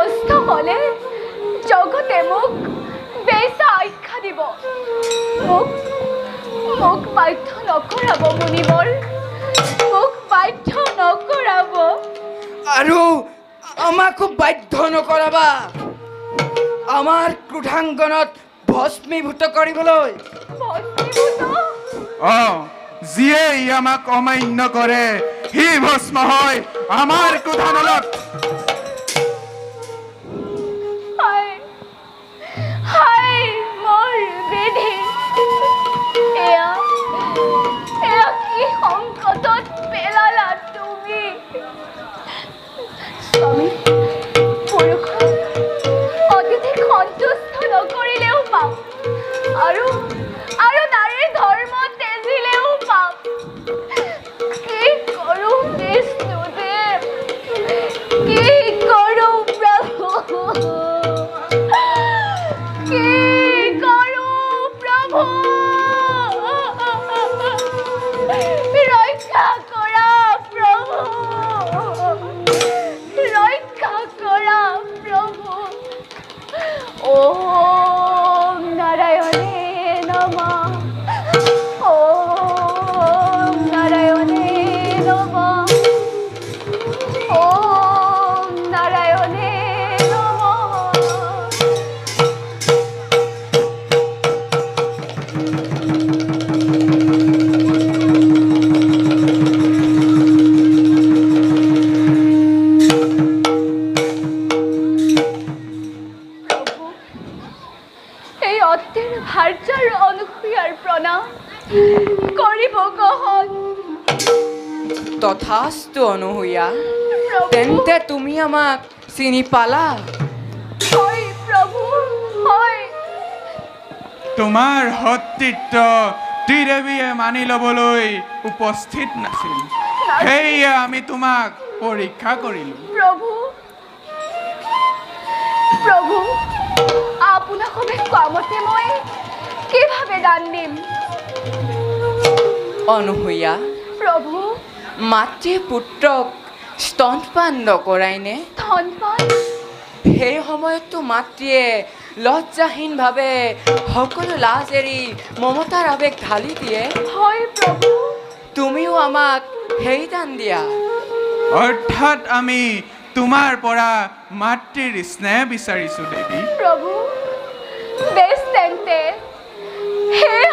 সুস্থ হলে জগতে মোক বেচা আখ্যা দিব। মোক মোক বাধ্য নকৰাব মুনিবৰ, মোক বাধ্য নকৰাব। আৰু আমাকো বাধ্য নকৰাবা আমাৰ ক্ৰোধাংগনত ভস্মীভূত কৰিবলৈ। যিয়ে আমাক অমান্য কৰে সি ভস্ম হয় আমাৰ ক্ৰোধানলত। মোৰ বিধি এয়া কি সংকটত পেলালা তুমি। স্বামী পুৰুষক অতিথিক সন্তুষ্ট নকৰিলেও পাপ, আৰু নাৰীৰ ধৰ্ম তেজিলেও পাপ। কি কৰোঁ বিষ্ণুদেৱ, কি কৰোঁ প্ৰভু, কি কৰোঁ প্ৰভু। ৰক্ষা কৰা প্ৰভু, ৰক্ষা কৰা প্ৰভু। ওম নাৰায়ণে নমঃ, ওম নাৰায়ণে নমঃ, ওম নাৰায়ণে নমঃ। এই অত্তেৰ ভাৰ্যাৰ অনুসূয়াৰ প্ৰণাম কৰিব গ্ৰহণ। তথাস্তু অনুসূয়া, তেন্তে তুমি আমাক চিনি পালা? হয় প্ৰভু, হয়। তোমাৰ সতীত্ব ত্ৰিদেৱীয়ে মানি ল'বলৈ উপস্থিত নাছিল, সেয়ে আমি তোমাক পৰীক্ষা কৰিলোঁ। প্ৰভু আপোনাক সবে কোৱা মতে মই কিভাৱে দান দিম? অনুসূয়া, প্ৰভু মাতৃ পুত্ৰক স্তনপান নকৰাইনে? স্তনপান? সেই সময়ততো মাতৃয়ে লজ্জাহীনভাৱে সকলো লাজ এৰি মমতাৰ আৱেগ ঢালি দিয়ে। হয় প্ৰভু। তুমিও আমাক সেই দান দিয়া। অৰ্থাৎ আমি তোমাৰ পৰা মাতৃৰ স্নেহ বিচাৰিছোঁ দেৱী। প্ৰভু বেছ তেন্তে সেই